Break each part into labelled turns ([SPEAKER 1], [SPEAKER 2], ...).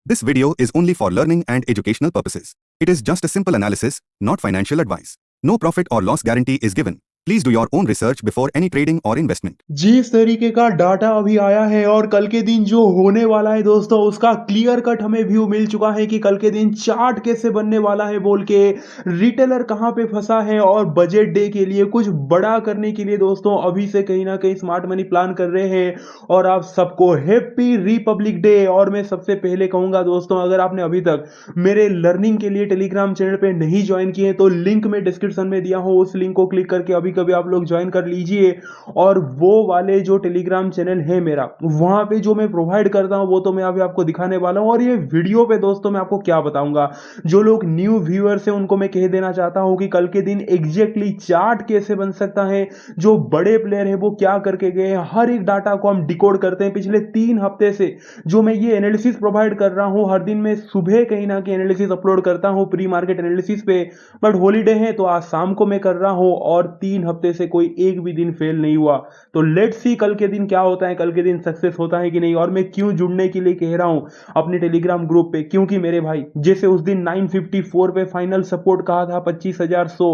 [SPEAKER 1] This video is only for learning and educational purposes. It is just a simple analysis, not financial advice. No profit or loss guarantee is given. Please do your own research before any trading or investment.
[SPEAKER 2] जिस तरीके का data अभी आया है और कल के दिन जो होने वाला है दोस्तों, उसका क्लियर कट हमें व्यू मिल चुका है कि कल के दिन चार्ट कैसे बनने वाला है बोल के, रिटेलर कहां पे फंसा है और बजट डे के लिए कुछ बड़ा करने के लिए दोस्तों अभी से कहीं ना कहीं स्मार्ट मनी प्लान कर रहे हैं। और आप सबको हैप्पी रिपब्लिक डे। और मैं सबसे पहले कहूंगा दोस्तों, अगर आपने अभी तक मेरे लर्निंग के लिए टेलीग्राम चैनल पे नहीं ज्वाइन किए तो लिंक में डिस्क्रिप्शन में दिया हो, उस लिंक को क्लिक करके अभी कभी आप लोग ज्वाइन कर लीजिए। और वो वाले जो टेलीग्राम चैनल है मेरा, वहां पे जो मैं प्रोवाइड करता हूं वो तो मैं अभी आपको दिखाने वाला हूं। और ये वीडियो पे दोस्तों मैं आपको क्या बताऊंगा, जो लोग न्यू व्यूअर्स हैं उनको मैं कह देना चाहता हूं कि कल के दिन एग्जैक्टली चार्ट कैसे बन सकता है, जो बड़े प्लेयर है वो क्या करके गए हैं, हर एक डाटा को हम डिकोड करते हैं। पिछले 3 हफ्ते से जो मैं ये एनालिसिस प्रोवाइड कर रहा हूं, हर दिन मैं सुबह कहीं ना कहीं एनालिसिस अपलोड करता हूं प्री मार्केट एनालिसिस पे, बट हॉलीडे है तो आज शाम को मैं कर रहा हूं और 3 हफ्ते से कोई एक भी दिन फेल नहीं हुआ। तो लेट्स सी कल के दिन क्या होता है, कल के दिन सक्सेस होता है कि नहीं। और मैं क्यों जुड़ने के लिए कह रहा हूं अपने टेलीग्राम ग्रुप पे, क्योंकि मेरे भाई जैसे उस दिन 954 पे फाइनल सपोर्ट कहा था 25,100,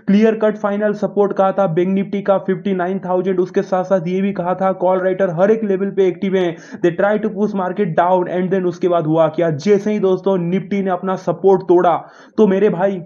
[SPEAKER 2] क्लियर कट फाइनल सपोर्ट कहा था बैंक निफ्टी का 59,000, उसके साथ साथ ये भी कहा था कॉल राइटर हर एक लेवल पे एक्टिव है, they try to push market down. And then उसके बाद हुआ क्या, जैसे ही दोस्तों निफ्टी ने अपना सपोर्ट तोड़ा तो मेरे भाई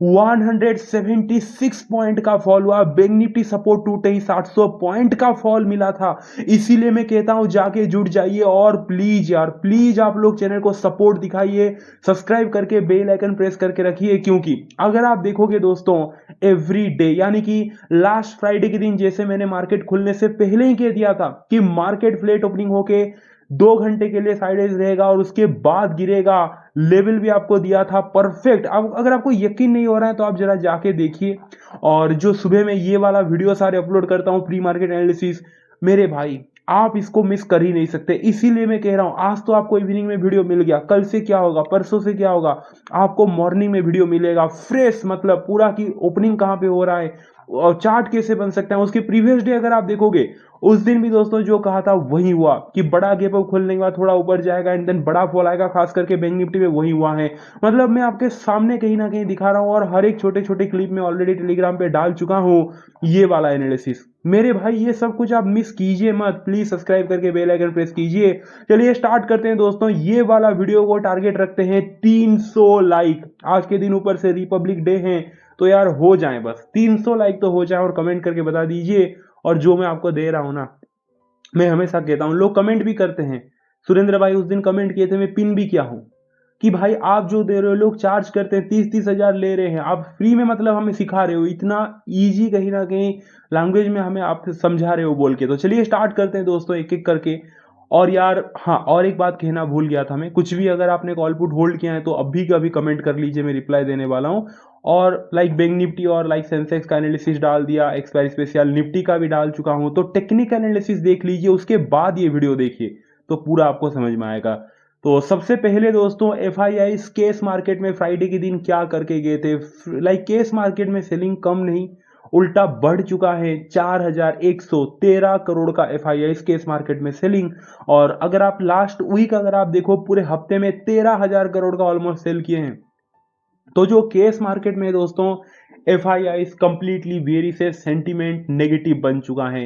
[SPEAKER 2] 176 पॉइंट का फॉल हुआ। बैंक निफ्टी सपोर्ट टूटे ही 700 पॉइंट का फॉल मिला था। इसीलिए मैं कहता हूं जाके जुड़ जाइए और प्लीज यार प्लीज आप लोग चैनल को सपोर्ट दिखाइए, सब्सक्राइब करके बेल आइकन प्रेस करके रखिए। क्योंकि अगर आप देखोगे दोस्तों एवरी डे, यानी कि लास्ट फ्राइडे के दिन जैसे मैंने मार्केट खुलने से पहले ही कह दिया था कि मार्केट फ्लैट ओपनिंग होके 2 घंटे के लिए साइडेज रहेगा और उसके बाद गिरेगा, लेवल भी आपको दिया था परफेक्ट। अब अगर आपको यकीन नहीं हो रहा है तो आप जरा जाके देखिए। और जो सुबह में ये वाला वीडियो सारे अपलोड करता हूं प्री मार्केट एनालिसिस, मेरे भाई आप इसको मिस कर ही नहीं सकते। इसीलिए मैं कह रहा हूं आज तो आपको इवनिंग में वीडियो मिल गया, कल से क्या होगा, परसों से क्या होगा, आपको मॉर्निंग में वीडियो मिलेगा फ्रेश, मतलब पूरा की ओपनिंग कहां पे हो रहा है और चार्ट कैसे बन सकता है। उसके प्रीवियस डे अगर आप देखोगे उस दिन भी दोस्तों जो कहा था वही हुआ कि बड़ा गैप अप खुलने के बाद थोड़ा ऊपर जाएगा एंड देन बड़ा फॉल आएगा, खास करके बैंक निफ्टी में वही हुआ है। मतलब मैं आपके सामने कहीं ना कहीं दिखा रहा हूं और हर एक छोटे छोटे क्लिप में ऑलरेडी टेलीग्राम पे डाल चुका हूं ये वाला एनालिसिस। मेरे भाई ये सब कुछ आप मिस कीजिए मत, प्लीज सब्सक्राइब करके बेल आइकन प्रेस कीजिए। चलिए स्टार्ट करते हैं दोस्तों। ये वाला वीडियो को टारगेट रखते हैं 300 लाइक। आज के दिन ऊपर से रिपब्लिक डे है तो यार हो जाए, बस 300 लाइक तो हो जाए और कमेंट करके बता दीजिए। और जो मैं आपको दे रहा हूं ना, मैं हमेशा कहता हूं, लोग कमेंट भी करते हैं, सुरेंद्र भाई उस दिन कमेंट किए थे, मैं पिन भी किया हूं कि भाई आप जो दे रहे हो, लोग चार्ज करते हैं 30-30 हजार ले रहे हैं, आप फ्री में मतलब हमें सिखा रहे हो, इतना इजी कहीं ना कहीं लैंग्वेज में हमें आप समझा रहे हो बोल के। तो चलिए स्टार्ट करते हैं दोस्तों एक एक करके। और यार हाँ, और एक बात कहना भूल गया था मैं, कुछ भी अगर आपने कॉल पुट होल्ड किया है तो अभी का अभी कमेंट कर लीजिए, मैं रिप्लाई देने वाला हूँ। और लाइक बैंक निफ्टी और लाइक सेंसेक्स का एनालिसिस डाल दिया, एक्सपायरी स्पेशल निफ्टी का भी डाल चुका हूँ, तो टेक्निकल एनालिसिस देख लीजिए, उसके बाद ये वीडियो देखिए तो पूरा आपको समझ में आएगा। तो सबसे पहले दोस्तों F I I case market में फ्राइडे के दिन क्या करके गए थे। लाइक केस मार्केट में सेलिंग कम नहीं उल्टा बढ़ चुका है, 4,113 करोड़ का F I I case market में सेलिंग। और अगर आप लास्ट वीक अगर आप देखो पूरे हफ्ते में 13,000 करोड़ का ऑलमोस्ट सेल किए हैं। तो जो केस मार्केट में दोस्तों F I I completely very से सेंटीमेंट नेगेटिव बन चुका है।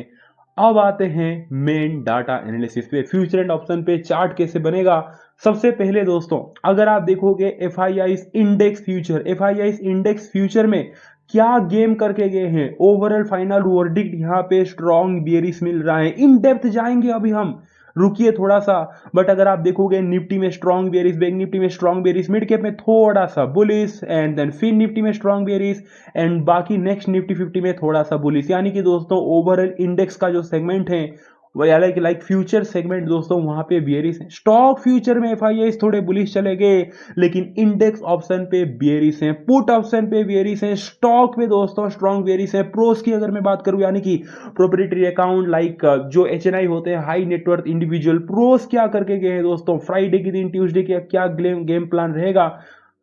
[SPEAKER 2] अब आते हैं मेन डाटा एनालिसिस पे, फ्यूचर एंड ऑप्शन पे चार्ट कैसे बनेगा। सबसे पहले दोस्तों अगर आप देखोगे F I I index future, F I I index future में क्या गेम करके गए हैं, ओवरऑल फाइनल वर्डिक्ट यहाँ पे स्ट्रॉन्ग बियरिश मिल रहा है। इन डेप्थ जाएंगे अभी हम, रुकिए थोड़ा सा। बट अगर आप देखोगे निफ्टी में स्ट्रॉन्ग बेरिस, बैंक निफ्टी में स्ट्रॉन्ग बेरिस, मिड कैप में थोड़ा सा bullish, and then fin Nifty में स्ट्रॉन्ग बेरिस, एंड बाकी नेक्स्ट निफ्टी 50 में थोड़ा सा बुलिश। यानी कि दोस्तों ओवरऑल इंडेक्स का जो सेगमेंट है वो लाइक फ्यूचर सेगमेंट दोस्तों वहां पे बियरिस है। स्टॉक फ्यूचर में एफआईआई थोड़े बुलिश चले गए, लेकिन इंडेक्स ऑप्शन पे बियरिस है, पुट ऑप्शन पे बियरिस है, स्टॉक पे दोस्तों स्ट्रॉन्ग बियरिस है। प्रोस की अगर मैं बात करूं, यानी कि प्रोप्राइटरी अकाउंट लाइक जो एचएनआई होते हैं, हाई नेटवर्थ इंडिविजुअल, प्रोस क्या करके गए हैं दोस्तों फ्राइडे के दिन, ट्यूसडे का क्या गेम प्लान रहेगा।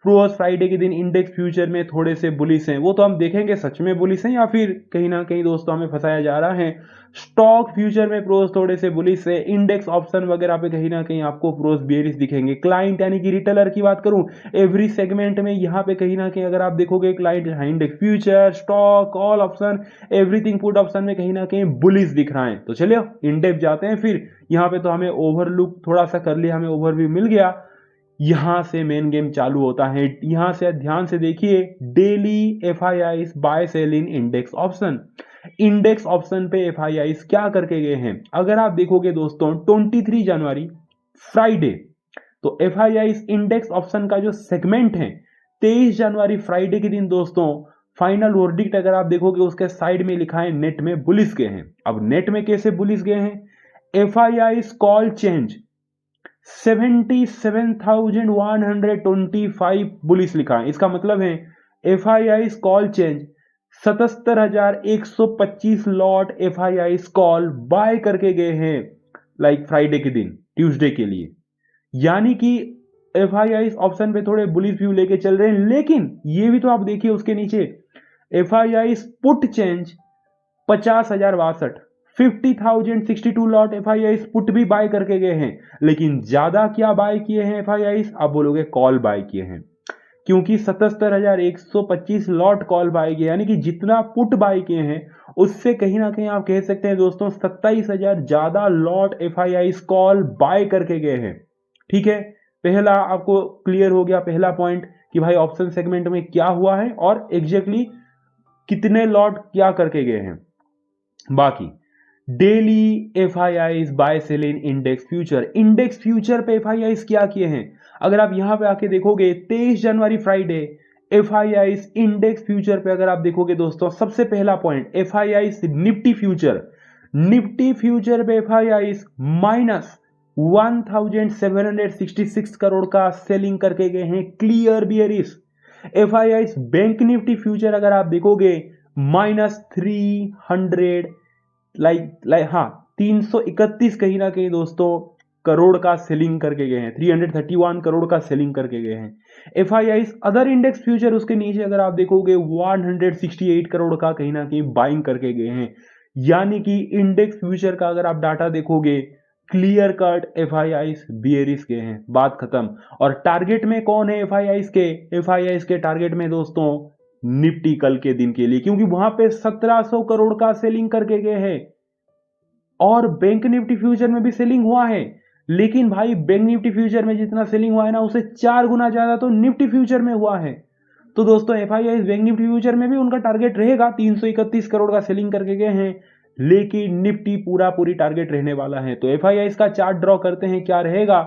[SPEAKER 2] प्रोस फ्राइडे के दिन इंडेक्स फ्यूचर में थोड़े से बुलिश हैं, वो तो हम देखेंगे सच में बुलिश हैं या फिर कहीं ना कहीं दोस्तों हमें फंसाया जा रहा है। स्टॉक फ्यूचर में प्रोस थोड़े से बुलिश है, इंडेक्स ऑप्शन वगैरह पे कहीं ना कहीं आपको प्रोस बेरिश दिखेंगे। क्लाइंट यानी कि रिटेलर की बात करूं, एवरी सेगमेंट में यहाँ पे कहीं ना कहीं अगर आप देखोगे client index future, stock, call option, everything put option में कहीं ना कहीं बुलिश दिख रहा है। तो चलिए इन डेप्थ जाते हैं। फिर यहाँ पे तो हमें ओवरलुक थोड़ा सा कर लिया, हमें ओवरव्यू मिल गया। यहां से मेन गेम चालू होता है। यहां से ध्यान से देखिए, डेली एफआईआईस बाय सेल इन इंडेक्स ऑप्शन। इंडेक्स ऑप्शन पे एफआईआईस क्या करके गए हैं, अगर आप देखोगे दोस्तों 23 जनवरी फ्राइडे, तो एफआईआईस इंडेक्स ऑप्शन का जो सेगमेंट है 23 जनवरी फ्राइडे के दिन दोस्तों फाइनल वर्डिक्ट अगर आप देखोगे उसके साइड में लिखा है नेट में बुलिश गए हैं। अब नेट में कैसे बुलिश गए हैं, एफआईआईस कॉल चेंज 77,125 बुलिश लिखा है। इसका मतलब है FIIs call change 77,125 lot FIIs call buy करके गए हैं लाइक फ्राइडे के दिन, ट्यूसडे के लिए। यानी कि एफआईआईस ऑप्शन पे थोड़े बुलिश व्यू लेके चल रहे हैं। लेकिन ये भी तो आप देखिए उसके नीचे FIIs put change 50,062 50,062 lot FIIs put भी बाय करके गए हैं। लेकिन ज्यादा क्या बाय किए हैं एफआईआईस, आप बोलोगे कॉल बाय किए हैं, क्योंकि 77,125 लॉट कॉल बाय किए, यानी कि जितना पुट बाय किए हैं उससे कहीं ना कहीं आप कह सकते हैं दोस्तों 27,000 ज्यादा लॉट एफआईआईस कॉल बाय करके गए हैं। ठीक है, पहला आपको क्लियर हो गया, पहला पॉइंट कि भाई ऑप्शन सेगमेंट में क्या हुआ है और एग्जैक्टली कितने लॉट क्या करके गए हैं। बाकी डेली एफआईआईस बाय सेल इन इंडेक्स फ्यूचर, इंडेक्स फ्यूचर पे एफआईआईस क्या किए हैं, अगर आप यहां पे आके देखोगे 23 जनवरी फ्राइडे एफआईआईस इंडेक्स फ्यूचर पे अगर आप देखोगे दोस्तों, सबसे पहला point FIIs Nifty future, Nifty future पे एफआईआईस माइनस 1766 करोड़ का सेलिंग करके गए हैं, clear bearish. FIIs bank Nifty future अगर आप देखोगे -300 हाँ 331 कहीं ना कहीं दोस्तों करोड़ का सेलिंग करके गए हैं, 331 करोड़ का सेलिंग करके गए हैं। एफआईआईस अदर इंडेक्स फ्यूचर उसके नीचे अगर आप देखोगे 168 करोड़ का कहीं ना कहीं बाइंग करके गए हैं। यानी कि इंडेक्स फ्यूचर का अगर आप डाटा देखोगे क्लियर कट एफआईआईस बियरिश के हैं, बात खत्म। और टारगेट में कौन है एफआईआईस के, एफआईआईस के टारगेट में दोस्तों निफ्टी कल के दिन के लिए, क्योंकि वहां पे 1700 करोड़ का सेलिंग करके गए हैं। और बैंक निफ्टी फ्यूचर में भी सेलिंग हुआ है, लेकिन भाई बैंक निफ्टी फ्यूचर में जितना सेलिंग हुआ है ना उससे 4 गुना ज्यादा तो निफ्टी फ्यूचर में हुआ है। तो दोस्तों एफआईआईस बैंक निफ्टी फ्यूचर में भी उनका टारगेट रहेगा, 331 करोड़ का सेलिंग करके गए हैं, लेकिन निफ्टी पूरी टारगेट रहने वाला है। तो एफआईआईस का चार्ट ड्रॉ करते हैं, क्या रहेगा।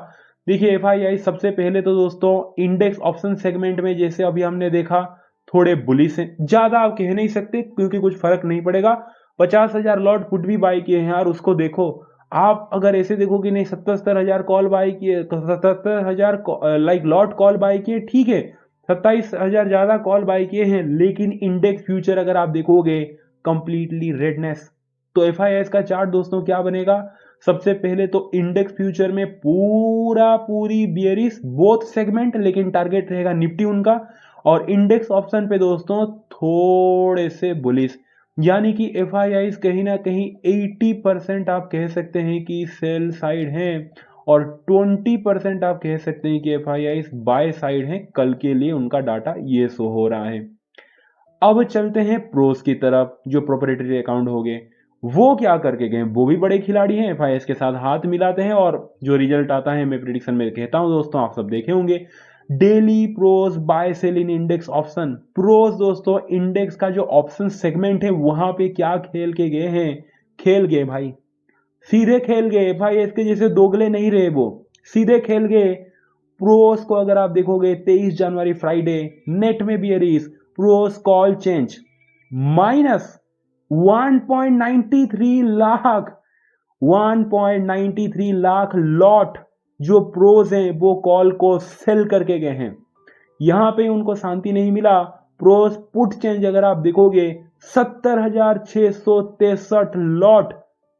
[SPEAKER 2] देखिए एफआईआईस सबसे पहले तो दोस्तों इंडेक्स ऑप्शन सेगमेंट में जैसे अभी हमने देखा थोड़े बुलिश हैं, ज्यादा आप कह नहीं सकते क्योंकि कुछ फर्क नहीं पड़ेगा। 50,000 लॉट पुट भी बाय किए हैं यार, उसको देखो आप। अगर ऐसे देखो कि नहीं 77,000 कॉल बाय किए, 77,000 लाइक लॉट कॉल बाय किए, ठीक है 27,000 ज्यादा कॉल बाय किए हैं, लेकिन इंडेक्स फ्यूचर अगर आप देखोगे कंप्लीटली रेडनेस। तो एफआईआईएस का चार्ट दोस्तों क्या बनेगा, सबसे पहले तो इंडेक्स फ्यूचर में पूरी बियरिश बोथ सेगमेंट, लेकिन टारगेट रहेगा निफ्टी उनका। और इंडेक्स ऑप्शन पे दोस्तों थोड़े से बुलिश, यानी कि एफआईआईस कहीं ना कहीं 80% आप कह सकते हैं कि सेल साइड है और 20% आप कह सकते हैं कि एफआईआईस बाय साइड है। कल के लिए उनका डाटा ये शो हो रहा है। अब चलते हैं प्रोस की तरफ, जो प्रोप्राइटरी अकाउंट हो गए वो क्या करके गए, वो भी बड़े खिलाड़ी हैं, एफआईआईएस के साथ हाथ मिलाते हैं और जो रिजल्ट आता है मैं प्रिडिक्शन में कहता हूं दोस्तों, आप सब देखे होंगे। डेली प्रोस बाय सेल इन इंडेक्स ऑप्शन, प्रोस दोस्तों इंडेक्स का जो ऑप्शन सेगमेंट है वहां पे क्या खेल के गए हैं, खेल गए भाई, सीधे खेल गए। एफआईआईएस के जैसे दोगले नहीं रहे, वो सीधे खेल गए। प्रोस को अगर आप देखोगे 23 जनवरी फ्राइडे नेट में bearish, pros call change -1.93 lakh 1.93 lakh lot जो प्रोस हैं वो कॉल को सेल करके गए हैं। यहां पे उनको शांति नहीं मिला। प्रोस पुट चेंज अगर आप देखोगे 70,663 लॉट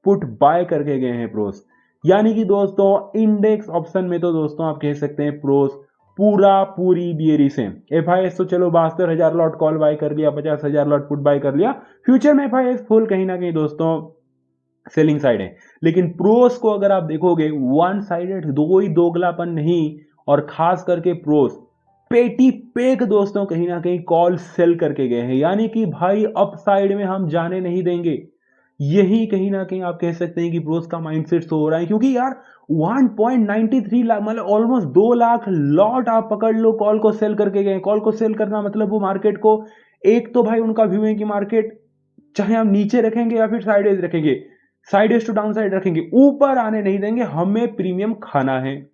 [SPEAKER 2] पुट बाय करके गए हैं प्रोस। यानी कि दोस्तों इंडेक्स ऑप्शन में तो दोस्तों आप कह सकते हैं प्रोस पूरा पूरी बियरिश है। FIS तो चलो 72,000 लॉट कॉल बाय कर लिया, 50,000 लॉट पुट बाय कर लिया, फ्यूचर में FIS फुल कहीं ना कहीं दोस्तों सेलिंग साइड है। लेकिन प्रोस को अगर आप देखोगे वन साइडेड, दो ही दोगलापन नहीं, और खास करके प्रोस पेटी पेक दोस्तों कहीं ना कहीं कॉल सेल करके गए हैं, यानी कि भाई अप साइड में हम जाने नहीं देंगे। यही कहीं ना कहीं आप कह सकते हैं कि प्रोस का माइंडसेट सो हो रहा है, क्योंकि यार 1.93 लाख मतलब ऑलमोस्ट 2 लाख लॉट आप पकड़ लो कॉल को सेल करके गए। कॉल को सेल करना मतलब वो मार्केट को, एक तो भाई उनका व्यू है कि मार्केट चाहे हम नीचे रखेंगे या फिर साइडेज रखेंगे, साइडेज टू डाउन साइड रखेंगे, ऊपर आने नहीं देंगे, हमें प्रीमियम खाना है।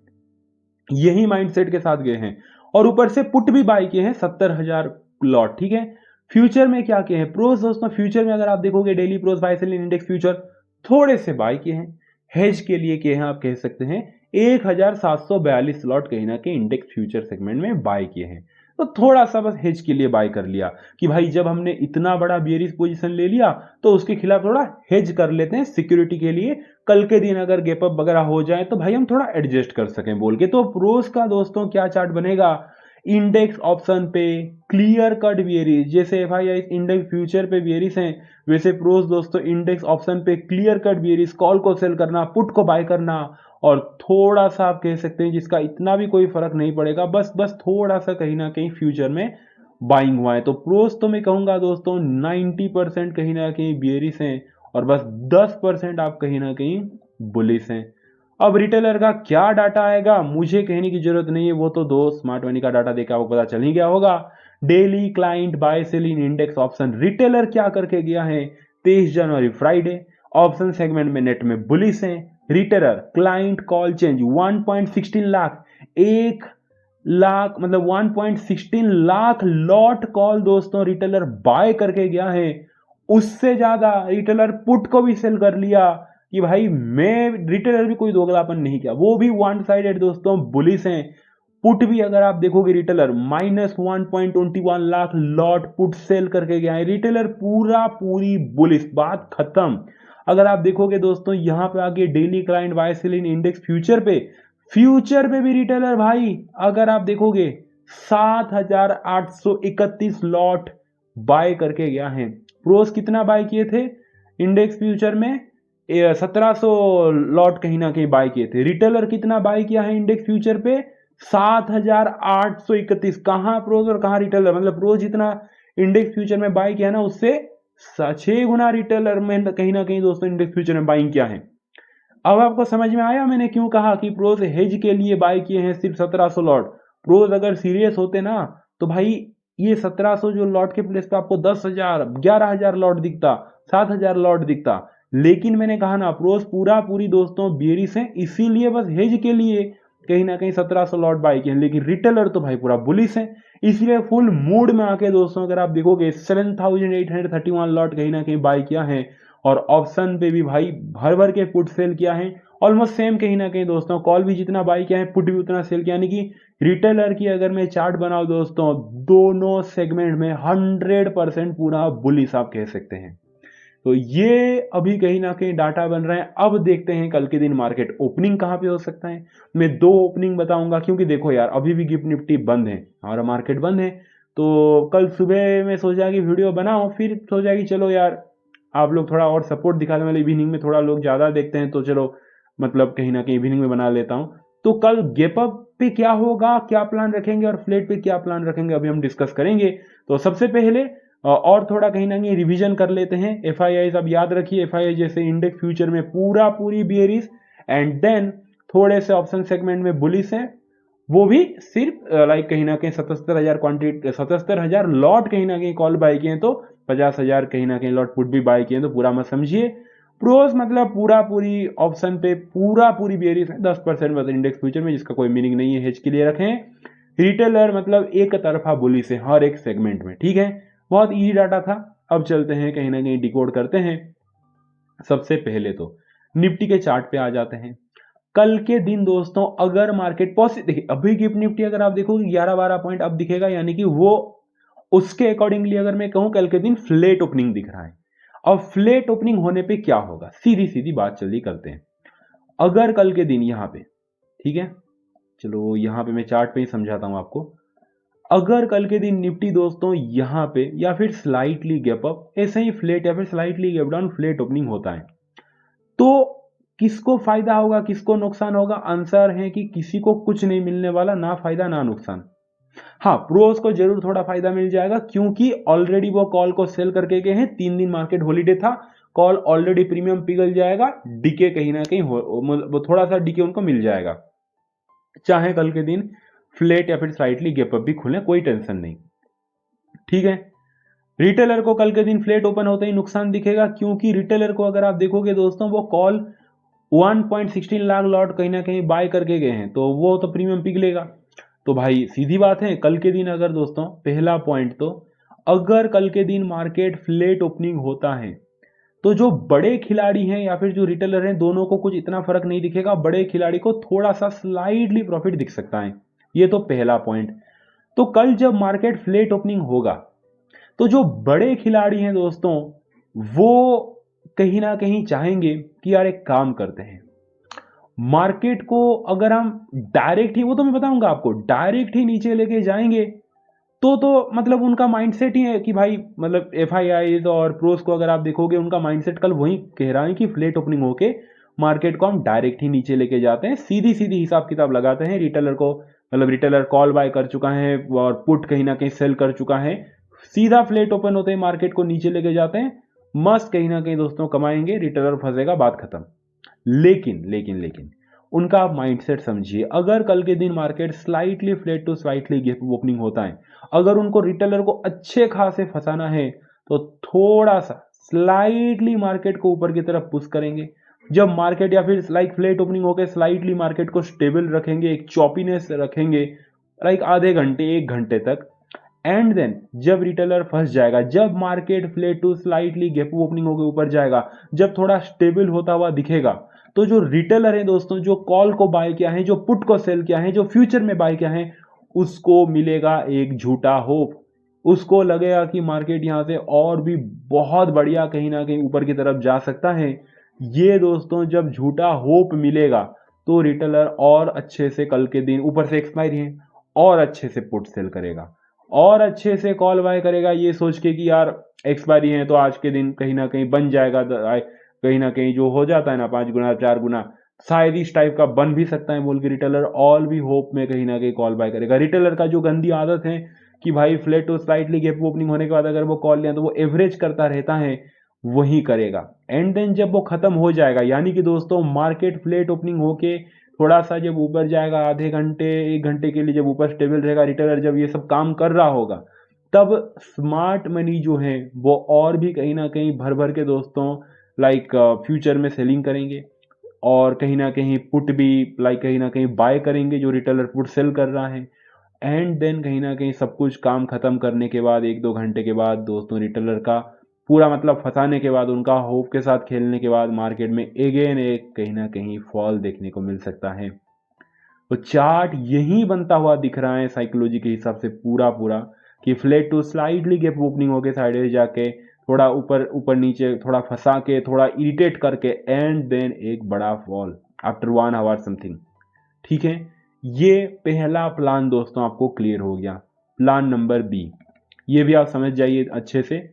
[SPEAKER 2] यही माइंडसेट के साथ गए हैं, और ऊपर से पुट भी बाय किए हैं 70,000 लॉट। ठीक है, फ्यूचर में क्या किए हैं प्रोस दोस्तों, फ्यूचर में अगर आप देखोगे daily pros buy sell index future थोड़े से बाय किए हैं, हेज के लिए किए हैं, आप कह सकते हैं 1,742 लॉट कहीं ना कहीं इंडेक्स फ्यूचर सेगमेंट में बाय किए हैं। तो थोड़ा सा बस हेज के लिए बाय कर लिया कि भाई जब हमने इतना बड़ा बियरिश पोजीशन ले लिया तो उसके खिलाफ थोड़ा हेज कर लेते हैं सिक्योरिटी के लिए, कल के दिन अगर गैप अप वगैरह हो जाए तो भाई हम थोड़ा एडजस्ट कर सकें बोल के। तो प्रोस का दोस्तों क्या चार्ट बनेगा, इंडेक्स ऑप्शन पे क्लियर कट बियरिश, जैसे FIS इंडेक्स फ्यूचर पे बियरिश हैं, वैसे प्रोस दोस्तों इंडेक्स ऑप्शन पे क्लियर कट बियरिश, कॉल को सेल करना, पुट को बाय करना, और थोड़ा सा आप कह सकते हैं जिसका इतना भी कोई फर्क नहीं पड़ेगा, बस थोड़ा सा कहीं ना कहीं फ्यूचर में बाइंग हुआ है। तो प्रोस तो मैं कहूंगा दोस्तों 90% कहीं ना कहीं बियरिश हैं, और बस 10% आप कहीं ना कहीं बुलिश हैं। अब रिटेलर का क्या डाटा आएगा मुझे कहने की जरूरत नहीं है, वो तो दो स्मार्ट मनी का डाटा देखा वो पता चल ही गया होगा। डेली क्लाइंट बाय सेल इन इंडेक्स ऑप्शन रिटेलर क्या करके गया है, 23 जनवरी फ्राइडे, ऑप्शन सेगमेंट में नेट में बुलिश है। Retailer client call change 1.16 lakh, 1 lakh मतलब 1.16 लाख लॉट कॉल दोस्तों रिटेलर बाय करके गया है। उससे ज्यादा रिटेलर पुट को भी सेल कर लिया कि भाई मैं, रिटेलर भी कोई दोगलापन नहीं किया, वो भी वन साइडेड दोस्तों बुलिश हैं। पुट भी अगर आप देखोगे retailer -1.21 lakh lot put sell करके गया है, रिटेलर पूरा पूरी बुलिश, बात खत्म। अगर आप देखोगे दोस्तों यहां पे आगे डेली क्लाइंट बाय सेल इन इंडेक्स फ्यूचर पे भी रिटेलर भाई अगर आप देखोगे 7,831 लॉट बाय करके गया है। प्रोस कितना बाय किए थे इंडेक्स फ्यूचर में, 1700 लॉट कहीं ना कहीं बाय किए थे। रिटेलर कितना बाय किया है इंडेक्स फ्यूचर पे, 7,831। कहां प्रोस और कहां रिटेलर, मतलब प्रोस जितना इंडेक्स फ्यूचर में बाय किया ना उससे 6 गुना रिटेलर में कहीं ना कहीं दोस्तों इंडेक्स फ्यूचर में बाइंग किया है। अब आपको समझ में आया मैंने क्यों कहा कि प्रोस हेज के लिए बाय किए हैं सिर्फ 1700 लॉट। प्रोस अगर सीरियस होते ना तो भाई ये 1700 जो लॉट के प्लेस पे आपको 10,000 11,000 लॉट दिखता, 7,000 लॉट दिखता। लेकिन मैंने कहा ना प्रोस पूरा पूरी दोस्तों बेरिस है, इसीलिए बस हेज के लिए कहीं ना कहीं 1700 लॉट बाय किए हैं। लेकिन रिटेलर तो भाई पूरा बुलिश है, इसलिए फुल मूड में आके दोस्तों अगर आप देखोगे 7,831 लॉट कहीं ना कहीं बाय किया है, और ऑप्शन पे भी भाई भर भर के पुट सेल किया है। ऑलमोस्ट सेम कहीं ना कहीं दोस्तों, कॉल भी जितना बाय किया है पुट भी उतना सेल किया, यानी कि रिटेलर की अगर मैं चार्ट बनाऊं दोस्तों दोनों सेगमेंट में 100% पूरा बुलिश आप कह सकते हैं। तो ये अभी कहीं ना कहीं डाटा बन रहे हैं। अब देखते हैं कल के दिन मार्केट ओपनिंग कहां पे हो सकता है। मैं 2 ओपनिंग बताऊंगा, क्योंकि देखो यार अभी भी गिफ्ट निफ्टी बंद है, हमारा मार्केट बंद है। तो कल सुबह में सोचा कि वीडियो बनाओ, फिर सोचा कि चलो यार आप लोग थोड़ा और सपोर्ट दिखाने वाले, इवनिंग में थोड़ा लोग ज़्यादा देखते हैं तो चलो मतलब कहीं ना कहीं इवनिंग में बना लेता हूँ। तो कल गैप अप पे क्या होगा, क्या प्लान रखेंगे, और फ्लैट पे क्या प्लान रखेंगे, अभी हम डिस्कस करेंगे। तो सबसे पहले और थोड़ा कहीं ना कहीं रिवीजन कर लेते हैं। FIIs अब याद रखिए, FII जैसे इंडेक्स फ्यूचर में पूरा पूरी बियरिश, एंड देन थोड़े से ऑप्शन सेगमेंट में बुलिश है, वो भी सिर्फ लाइक कहीं ना कहीं 77,000 क्वांटिटी, 77,000 लॉट कहीं ना कहीं कॉल बाय किए हैं, तो 50,000 कहीं ना कहीं लॉट पुट भी बाय किए हैं। तो पूरा मत समझिए, प्रोस मतलब पूरा पूरी ऑप्शन पे पूरा पूरी बेरिस है 10% मतलब इंडेक्स फ्यूचर में, जिसका कोई मीनिंग नहीं है, हेज के लिए रखें। रिटेलर मतलब एक तरफा बुलिश है हर एक सेगमेंट में। ठीक है, बहुत इजी डाटा था। अब चलते हैं कहीं ना कहीं डिकोड करते हैं। सबसे पहले तो निफ्टी के चार्ट पे आ जाते हैं। कल के दिन दोस्तों अगर मार्केट पॉजिटिव, देखिए अभी गिफ्ट निफ्टी अगर आप देखोगे 11-12 पॉइंट अब दिखेगा, यानी कि वो उसके अकॉर्डिंगली अगर मैं कहूं कल के दिन फ्लैट ओपनिंग दिख रहा है। अब फ्लैट ओपनिंग होने पे क्या होगा, सीधी सीधी बात जल्दी करते हैं। अगर कल के दिन यहां पे, ठीक है, चलो यहाँ पे मैं चार्ट पे ही समझाता हूँ आपको। अगर कल के दिन निफ्टी दोस्तों यहाँ पे या फिर स्लाइटली गैप अप, ऐसे ही फ्लैट या फिर slightly gap down, flat opening होता है, तो किसको फायदा होगा, किसको नुकसान होगा? आंसर है कि किसी को कुछ नहीं मिलने वाला, ना फायदा ना नुकसान। हाँ, प्रोस को जरूर थोड़ा फायदा मिल जाएगा, क्योंकि ऑलरेडी वो कॉल को सेल करके गए हैं, 3 दिन मार्केट हॉलीडे था, कॉल ऑलरेडी प्रीमियम पिघल जाएगा, डीके कहीं ना कहीं वो थोड़ा सा डीके उनको मिल जाएगा, चाहे कल के दिन फ्लैट या फिर स्लाइटली गैप अप भी खुले, कोई टेंशन नहीं। ठीक है, रिटेलर को कल के दिन फ्लैट ओपन होते ही नुकसान दिखेगा, क्योंकि रिटेलर को अगर आप देखोगे दोस्तों, वो कॉल 1.16 लाख लॉट कहीं ना कहीं बाय करके गए हैं, तो वो तो प्रीमियम पिघलेगा। तो भाई सीधी बात है, कल के दिन अगर दोस्तों, पहला पॉइंट तो, अगर कल के दिन मार्केट फ्लैट ओपनिंग होता है, तो जो बड़े खिलाड़ी हैं या फिर जो रिटेलर हैं, दोनों को कुछ इतना फर्क नहीं दिखेगा, बड़े खिलाड़ी को थोड़ा सा स्लाइडली प्रॉफिट दिख सकता है। ये तो पहला पॉइंट। तो कल जब मार्केट फ्लैट ओपनिंग होगा, तो जो बड़े खिलाड़ी हैं दोस्तों, वो कहीं ना कहीं चाहेंगे कि यार एक काम करते हैं, मार्केट को अगर हम डायरेक्ट ही, वो तो मैं बताऊंगा आपको, डायरेक्ट ही नीचे लेके जाएंगे, तो मतलब उनका माइंडसेट ही है कि भाई, मतलब एफआईआईज और प्रोस को अगर आप देखोगे, उनका माइंडसेट कल वही कह रहा है कि फ्लैट ओपनिंग होके मार्केट को हम डायरेक्ट ही नीचे लेके जाते हैं, सीधी सीधी हिसाब किताब लगाते हैं, रिटेलर को, मतलब रिटेलर कॉल बाय कर चुका है और पुट कहीं ना कहीं सेल कर चुका है, सीधा फ्लैट ओपन होते ही मार्केट को नीचे लेके जाते हैं, मस्त कहीं ना कहीं दोस्तों कमाएंगे, रिटेलर फंसेगा, बात खत्म। लेकिन लेकिन लेकिन उनका आप माइंडसेट समझिए, अगर कल के दिन market slightly flat to slightly gap opening होता है, अगर उनको रिटेलर को अच्छे खासे फंसाना है, तो थोड़ा सा स्लाइटली मार्केट को ऊपर की तरफ पुश करेंगे। जब मार्केट या फिर लाइक फ्लैट ओपनिंग होकर स्लाइटली मार्केट को स्टेबल रखेंगे, एक चॉपीनेस रखेंगे, लाइक आधे घंटे 1 घंटे तक, एंड देन जब रिटेलर फंस जाएगा, जब market flat to slightly gap opening होकर ऊपर जाएगा, जब थोड़ा स्टेबल होता हुआ दिखेगा, तो जो रिटेलर है दोस्तों, जो कॉल को बाय किया है, जो पुट को सेल किया है, जो फ्यूचर में बाय किया है, उसको मिलेगा एक झूठा होप, उसको लगेगा कि मार्केट यहां से और भी बहुत बढ़िया कहीं ना कहीं ऊपर की तरफ जा सकता है। ये दोस्तों जब झूठा होप मिलेगा, तो रिटेलर और अच्छे से कल के दिन, ऊपर से एक्सपायरी है, और अच्छे से पुट सेल करेगा, और अच्छे से कॉल बाय करेगा, ये सोच के कि यार एक्सपायरी है तो आज के दिन कहीं ना कहीं बन जाएगा, कहीं ना कहीं जो हो जाता है ना 5 गुना 4 गुना, शायद इस टाइप का बन भी सकता है बोल के रिटेलर ऑल भी होप में कहीं ना कहीं कॉल बाय करेगा। रिटेलर का जो गंदी आदत है कि भाई flat to slightly gap opening होने के बाद अगर वो कॉल लिया तो वो एवरेज करता रहता है, वही करेगा। एंड देन जब वो खत्म हो जाएगा, यानी कि दोस्तों मार्केट फ्लैट ओपनिंग होके थोड़ा सा जब ऊपर जाएगा, आधे घंटे 1 घंटे के लिए जब ऊपर स्टेबल रहेगा, रिटेलर जब ये सब काम कर रहा होगा, तब स्मार्ट मनी जो है वो और भी कहीं ना कहीं भर भर के दोस्तों लाइक फ्यूचर में सेलिंग करेंगे, और कहीं ना कहीं पुट भी लाइक कहीं ना कहीं बाय करेंगे, जो रिटेलर पुट सेल कर रहा है। एंड देन कहीं ना कहीं सब कुछ काम खत्म करने के बाद, 1-2 घंटे के बाद दोस्तों, रिटेलर का पूरा मतलब फंसाने के बाद, उनका होप के साथ खेलने के बाद, मार्केट में अगेन एक कहीं ना कहीं फॉल देखने को मिल सकता है। तो चार्ट यही बनता हुआ दिख रहा है साइकोलॉजी के हिसाब से पूरा पूरा, कि flat to slightly gap opening होके साइड जाके थोड़ा ऊपर ऊपर नीचे थोड़ा फंसा के, थोड़ा इरिटेट करके, एंड देन एक बड़ा फॉल आफ्टर 1 आवर समथिंग। ठीक है, ये पहला प्लान दोस्तों आपको क्लियर हो गया। प्लान नंबर बी, ये भी आप समझ जाइए अच्छे से।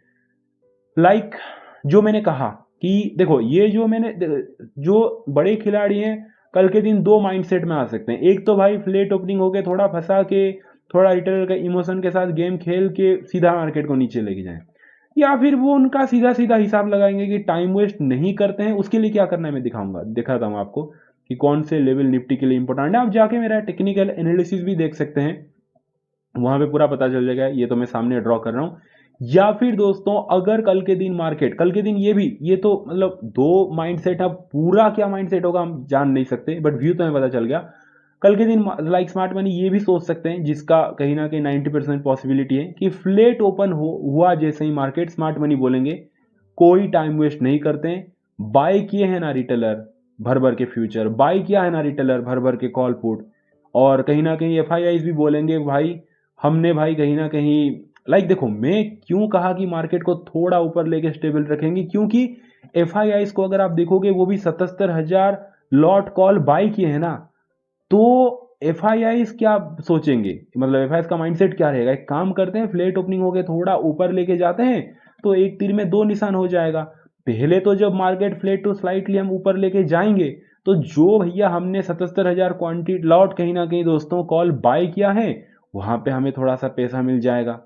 [SPEAKER 2] लाइक जो मैंने कहा कि देखो, ये जो बड़े खिलाड़ी हैं, कल के दिन 2 माइंडसेट में आ सकते हैं। एक तो भाई फ्लैट ओपनिंग होके थोड़ा फंसा के, थोड़ा रिटेलर का इमोशन के साथ गेम खेल के सीधा मार्केट को नीचे लेके जाएं, या फिर वो उनका सीधा सीधा हिसाब लगाएंगे कि टाइम वेस्ट नहीं करते हैं। उसके लिए क्या करना है मैं दिखाता हूँ आपको कि कौन से लेवल निफ्टी के लिए इंपॉर्टेंट है। आप जाके मेरा टेक्निकल एनालिसिस भी देख सकते हैं, वहां पे पूरा पता चल जाएगा। ये तो मैं सामने ड्रॉ कर रहा हूं। या फिर दोस्तों अगर कल के दिन मार्केट, कल के दिन ये तो मतलब 2 माइंडसेट है, पूरा क्या माइंडसेट होगा हम जान नहीं सकते, बट व्यू तो हमें पता चल गया। कल के दिन लाइक स्मार्ट मनी ये भी सोच सकते हैं, जिसका कहीं ना कहीं 90% पॉसिबिलिटी है कि फ्लैट ओपन हुआ जैसे ही मार्केट, स्मार्ट मनी बोलेंगे कोई टाइम वेस्ट नहीं करते हैं, बाय किए हैं ना रिटेलर भर भर के फ्यूचर, बाय किया है ना रिटेलर भर भर के कॉल पुट, और कहीं ना कहीं एफआईआईज भी बोलेंगे भाई हमने भाई कहीं ना कहीं, लाइक देखो मैं क्यों कहा कि मार्केट को थोड़ा ऊपर लेके स्टेबल रखेंगे, क्योंकि एफआईआईज को अगर आप देखोगे वो भी 77,000 लॉट कॉल बाय किए हैं ना, तो एफआईआईस क्या सोचेंगे, मतलब एफआईआईस का माइंडसेट क्या रहेगा। एक काम करते हैं, फ्लैट ओपनिंग होके थोड़ा ऊपर लेके जाते हैं तो एक तीर में दो निशान हो जाएगा। पहले तो जब मार्केट फ्लैट टू स्लाइटली हम ऊपर लेके जाएंगे तो जो भैया हमने 77,000 क्वांटिटी लॉट कहीं ना कहीं दोस्तों कॉल बाय किया है, वहां पे हमें थोड़ा सा पैसा मिल जाएगा।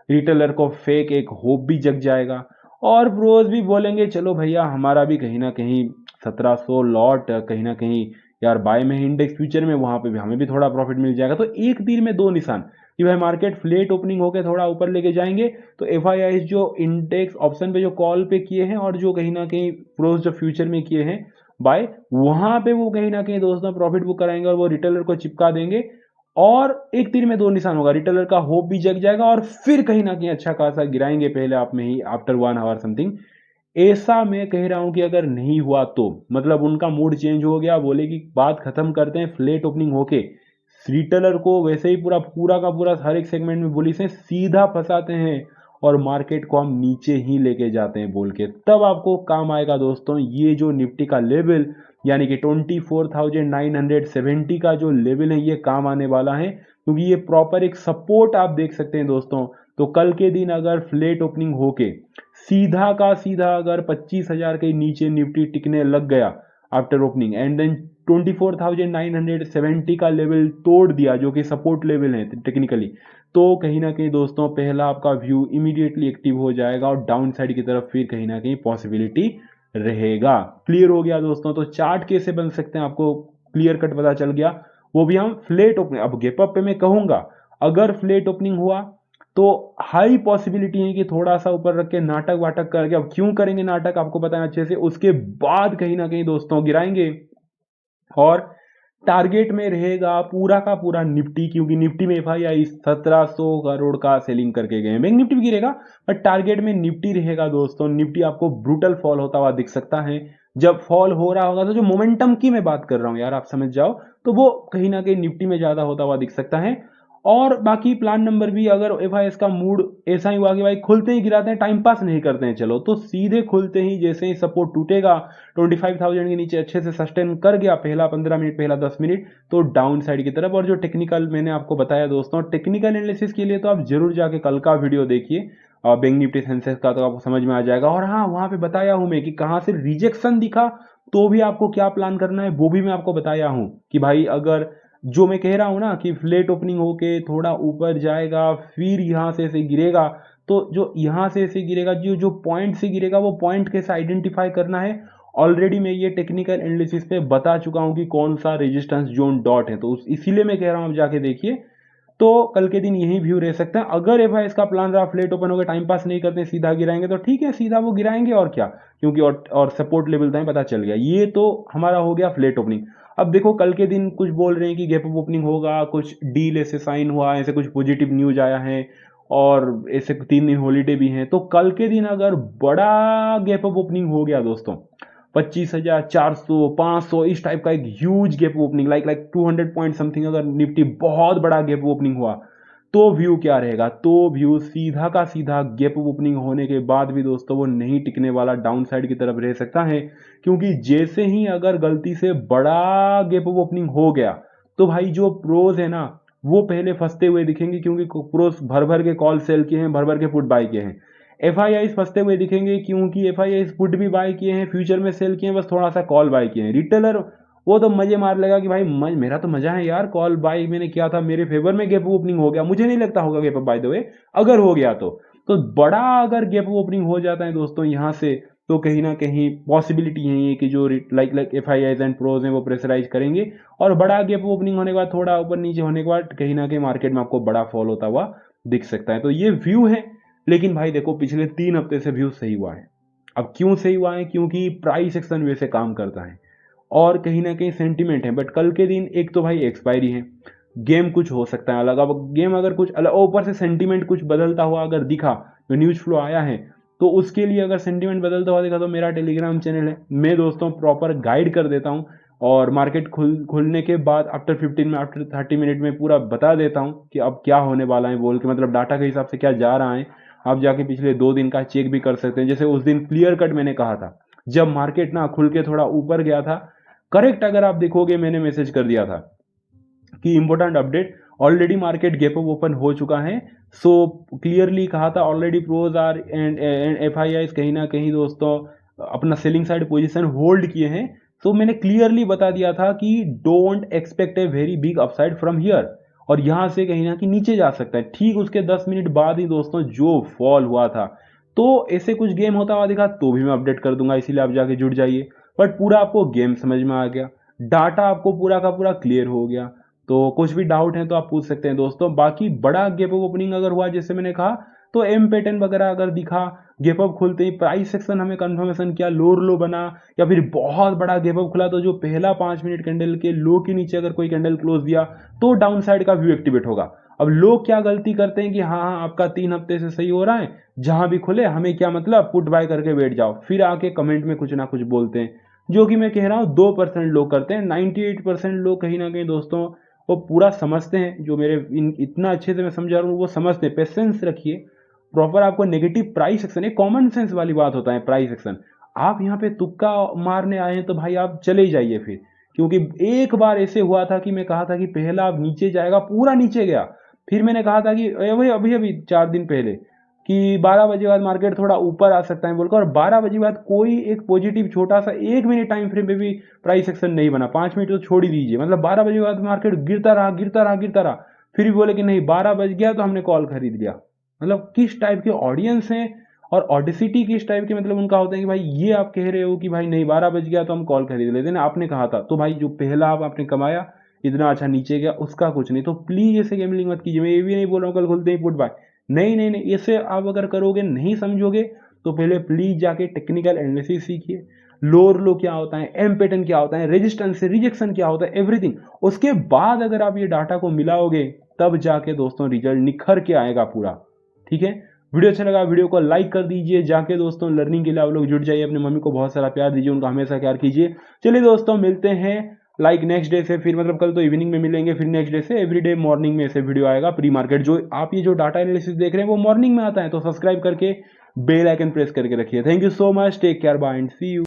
[SPEAKER 2] रिटेलर को फेक एक होप भी जग जाएगा और ब्रोज भी बोलेंगे चलो भैया हमारा भी कहीं ना कहीं 1700 लॉट कहीं ना कहीं यार बाय में इंडेक्स फ्यूचर में, वहां पे भी हमें भी थोड़ा प्रॉफिट मिल जाएगा। तो एक तीर में दो निशान कि भाई मार्केट फ्लेट ओपनिंग होकर थोड़ा ऊपर लेके जाएंगे तो एफआईआई जो इंडेक्स ऑप्शन पे जो कॉल पे किए हैं और जो कहीं ना कहीं प्रोज जो फ्यूचर में किए हैं बाय, वहां पे वो कहीं ना कहीं दोस्तों प्रॉफिट बुक कराएंगे और वो रिटेलर को चिपका देंगे और एक तीर में दो निशान होगा। रिटेलर का होप भी जग जाएगा और फिर कहीं ना कहीं अच्छा खासा गिराएंगे पहले आप में ही आफ्टर 1 आवर समथिंग। ऐसा मैं कह रहा हूं कि अगर नहीं हुआ तो मतलब उनका मूड चेंज हो गया, बोले कि बात खत्म करते हैं, फ्लेट ओपनिंग होके रिटेलर को वैसे ही पूरा पूरा का पूरा हर एक सेगमेंट में बुलिश है सीधा फंसाते हैं और मार्केट को हम नीचे ही लेके जाते हैं बोल के, तब आपको काम आएगा दोस्तों ये जो निफ्टी का लेवल यानी कि 24,970 का जो लेवल है ये काम आने वाला है, क्योंकि ये प्रॉपर एक सपोर्ट आप देख सकते हैं दोस्तों। तो कल के दिन अगर फ्लेट ओपनिंग होके सीधा का सीधा अगर 25,000 के नीचे निफ्टी टिकने लग गया आफ्टर ओपनिंग एंड देन 24,970 का लेवल तोड़ दिया जो कि सपोर्ट लेवल है टेक्निकली, तो कहीं ना कहीं दोस्तों पहला आपका व्यू इमीडिएटली एक्टिव हो जाएगा और डाउन साइड की तरफ फिर कहीं ना कहीं पॉसिबिलिटी रहेगा। क्लियर हो गया दोस्तों। तो चार्ट कैसे बन सकते हैं आपको क्लियर कट पता चल गया, वो भी हम फ्लेट ओपनिंग। अब गैप अप पे मैं कहूंगा अगर फ्लेट ओपनिंग हुआ तो हाई पॉसिबिलिटी है कि थोड़ा सा ऊपर रख के नाटक वाटक करके, अब क्यों करेंगे नाटक आपको पता है अच्छे से, उसके बाद कहीं ना कहीं दोस्तों गिराएंगे और टारगेट में रहेगा पूरा का पूरा निफ्टी, क्योंकि निफ्टी में एफआईआई 1700 करोड़ का सेलिंग करके गए हैं। बैंक निफ्टी भी गिरेगा बट टारगेट में निफ्टी रहेगा दोस्तों। निफ्टी आपको ब्रूटल फॉल होता हुआ दिख सकता है। जब फॉल हो रहा होगा तो जो मोमेंटम की मैं बात कर रहा हूं यार आप समझ जाओ, तो वो कहीं ना कहीं निफ्टी में ज्यादा होता हुआ दिख सकता है। और बाकी प्लान नंबर भी अगर एफआईएस का मूड ऐसा ही हुआ कि भाई खुलते ही गिराते हैं, टाइम पास नहीं करते हैं, चलो तो सीधे खुलते ही जैसे ही सपोर्ट टूटेगा 25,000 के नीचे अच्छे से सस्टेन कर गया पहला 15 मिनट पहला 10 मिनट, तो डाउन साइड की तरफ। और जो टेक्निकल मैंने आपको बताया दोस्तों, टेक्निकल एनालिसिस के लिए तो आप जरूर जाके कल का वीडियो देखिए बैंक निफ्टी सेंसेक्स का, तो आपको समझ में आ जाएगा। और हाँ वहां पे बताया हूं मैं कि कहां से रिजेक्शन दिखा तो भी आपको क्या प्लान करना है वो भी मैं आपको बताया हूं कि भाई अगर जो मैं कह रहा हूं ना कि फ्लेट ओपनिंग होके थोड़ा ऊपर जाएगा फिर यहां से ऐसे गिरेगा, तो जो यहां से ऐसे गिरेगा जो जो पॉइंट से गिरेगा वो पॉइंट कैसे आइडेंटिफाई करना है, ऑलरेडी मैं ये टेक्निकल एनालिसिस पे बता चुका हूं कि कौन सा रेजिस्टेंस जोन डॉट है, तो इसीलिए मैं कह रहा हूं आप जाके देखिए। तो कल के दिन यही व्यू रह सकता है। अगर एफआईएस का प्लान रहा फ्लेट ओपन होकर टाइम पास नहीं करते सीधा गिराएंगे तो ठीक है, सीधा वो गिराएंगे और क्या, क्योंकि और सपोर्ट लेवल तो पता चल गया। ये तो हमारा हो गया फ्लेट ओपनिंग। अब देखो कल के दिन कुछ बोल रहे हैं कि गैप अप ओपनिंग होगा, कुछ डील ऐसे साइन हुआ, ऐसे कुछ पॉजिटिव न्यूज आया है और ऐसे 3 दिन हॉलीडे भी हैं, तो कल के दिन अगर बड़ा गैप अप ओपनिंग हो गया दोस्तों 25,000 400 500 इस टाइप का एक huge gap opening like 200 point something, अगर निफ्टी बहुत बड़ा गैप ओपनिंग हुआ तो व्यू क्या रहेगा, तो व्यू सीधा का सीधा गैप ओपनिंग होने के बाद भी दोस्तों वो नहीं टिकने वाला, डाउन साइड की तरफ रह सकता है। क्योंकि जैसे ही अगर गलती से बड़ा गैप ओपनिंग हो गया तो भाई जो प्रोज है ना वो पहले फंसते हुए दिखेंगे, क्योंकि प्रोज भर भर के कॉल सेल किए हैं, भर भर के पुट बाय किए हैं। एफआईआई फंसते हुए दिखेंगे क्योंकि एफआईआई पुट भी बाय किए हैं, फ्यूचर में सेल किए हैं, बस थोड़ा सा कॉल बाय किए हैं। रिटेलर वो तो मजे मार लेगा कि भाई मेरा तो मजा है यार, कॉल बाय मैंने किया था मेरे फेवर में गैप ओपनिंग हो गया, मुझे नहीं लगता होगा गैप बाय द वे, अगर हो गया तो बड़ा अगर गैप ओपनिंग हो जाता है दोस्तों यहां से, तो कहीं ना कहीं पॉसिबिलिटी है कि जो लाइक एफआईआईज एंड प्रोज हैं वो प्रेशराइज करेंगे और बड़ा गैप ओपनिंग होने के बाद थोड़ा ऊपर नीचे होने के बाद कहीं ना कहीं मार्केट में आपको बड़ा फॉल होता हुआ दिख सकता है। तो ये व्यू है। लेकिन भाई देखो पिछले 3 हफ्ते से व्यू सही हुआ है। अब क्यों सही हुआ है, क्योंकि प्राइस एक्शन वैसे काम करता है और कहीं ना कहीं सेंटीमेंट है। बट कल के दिन एक तो भाई एक्सपायरी है, गेम कुछ हो सकता है अलग। अब गेम अगर कुछ अलग ऊपर से सेंटीमेंट कुछ बदलता हुआ अगर दिखा, जो न्यूज फ्लो आया है, तो उसके लिए अगर सेंटीमेंट बदलता हुआ दिखा तो मेरा टेलीग्राम चैनल है, मैं दोस्तों प्रॉपर गाइड कर देता हूँ और मार्केट खुलने के बाद आफ्टर 15 में आफ्टर 30 मिनट में पूरा बता देता हूँ कि अब क्या होने वाला है बोल के, मतलब डाटा के हिसाब से क्या जा रहा है। आप जाके पिछले 2 दिन का चेक भी कर सकते हैं। जैसे उस दिन क्लियर कट मैंने कहा था जब मार्केट ना खुल के थोड़ा ऊपर गया था, करेक्ट अगर आप देखोगे मैंने मैसेज कर दिया था कि important update, already market gap up open हो चुका है। सो क्लियरली कहा था already pros are and FIIs कहीं ना कहीं दोस्तों अपना सेलिंग साइड पोजीशन होल्ड किए हैं। सो मैंने क्लियरली बता दिया था कि don't expect a very big upside from here, और यहाँ से कहीं ना कहीं नीचे जा सकता है। ठीक उसके 10 मिनट बाद ही दोस्तों जो फॉल हुआ था, तो ऐसे कुछ गेम होता हुआ दिखा तो भी मैं अपडेट कर दूंगा, इसीलिए आप जाके जुड़ जाइए। बट पूरा आपको गेम समझ में आ गया, डाटा आपको पूरा का पूरा क्लियर हो गया। तो कुछ भी डाउट है तो आप पूछ सकते हैं दोस्तों। बाकी बड़ा गैप अप ओपनिंग अगर हुआ जैसे मैंने कहा, तो एम पैटर्न वगैरह अगर दिखा, गैप अप खुलते ही प्राइस सेक्शन हमें कंफर्मेशन किया, लोअर लो बना, या फिर बहुत बड़ा गैप अप खुला तो जो पहला 5 मिनट कैंडल के लो के नीचे अगर कोई कैंडल क्लोज दिया तो डाउन साइड का व्यू एक्टिवेट होगा। अब लोग क्या गलती करते हैं कि हाँ हाँ आपका 3 हफ्ते से सही हो रहा है, जहां भी खुले हमें क्या मतलब, पुट बाय करके बैठ जाओ, फिर आके कमेंट में कुछ ना कुछ बोलते हैं, जो कि मैं कह रहा हूँ 2% लोग करते हैं। 98% लोग कहीं ना कहीं दोस्तों वो पूरा समझते हैं, जो मेरे इतना अच्छे से मैं समझा रहा हूँ वो समझते हैं। पेशेंस रखिए, प्रॉपर आपको नेगेटिव प्राइस एक्शन, एक कॉमन सेंस वाली बात होता है प्राइस एक्शन। आप यहाँ पे तुक्का मारने आए हैं तो भाई आप चले ही जाइए फिर, क्योंकि एक बार ऐसे हुआ था कि मैं कहा था कि पहला आप नीचे जाएगा, पूरा नीचे गया। फिर मैंने कहा था कि अभी अभी अभी 4 दिन पहले कि 12 बजे बाद मार्केट थोड़ा ऊपर आ सकता है बोलकर, और 12 बजे बाद कोई एक पॉजिटिव छोटा सा 1 मिनट टाइम फ्रेम में भी प्राइस एक्शन नहीं बना। 5 मिनट तो छोड़ ही दीजिए, मतलब 12 बजे बाद मार्केट गिरता रहा गिरता रहा गिरता रहा, फिर भी बोले कि नहीं 12 बज गया तो हमने कॉल खरीद लिया। मतलब किस टाइप के ऑडियंस हैं, और ऑडिसिटी किस टाइप के, मतलब उनका होता है कि भाई ये आप कह रहे हो कि भाई नहीं 12 बज गया तो हम कॉल खरीद लेते ना, आपने कहा था तो भाई जो पहला आप आपने कमाया इतना अच्छा नीचे गया उसका कुछ नहीं। तो प्लीज ऐसे गैम्बलिंग मत कीजिए। मैं ये भी नहीं बोल रहा हूँ कल खुलते ही पुट बाय, नहीं नहीं नहीं, ऐसे आप अगर करोगे नहीं समझोगे तो पहले प्लीज जाके टेक्निकल एनालिसिस सीखिए, लोअर लो क्या होता है, एम पैटर्न क्या होता है, रेजिस्टेंस से रिजेक्शन क्या होता है, एवरीथिंग। उसके बाद अगर आप ये डाटा को मिलाओगे तब जाके दोस्तों रिजल्ट निखर के आएगा पूरा। ठीक है, वीडियो अच्छा लगा वीडियो को लाइक कर दीजिए, जाके दोस्तों लर्निंग के लिए आप लोग जुड़ जाइए, अपनी मम्मी को बहुत सारा प्यार दीजिए, उनका हमेशा प्यार कीजिए। चलिए दोस्तों मिलते हैं लाइक नेक्स्ट डे से, फिर मतलब कल तो इवनिंग में मिलेंगे, फिर नेक्स्ट डे से एवरीडे मॉर्निंग में ऐसे वीडियो आएगा प्री मार्केट। जो आप ये जो डाटा एनालिसिस देख रहे हैं वो मॉर्निंग में आता है, तो सब्सक्राइब करके बेल आइकन प्रेस करके रखिए। Thank you so much, take care, bye and see you.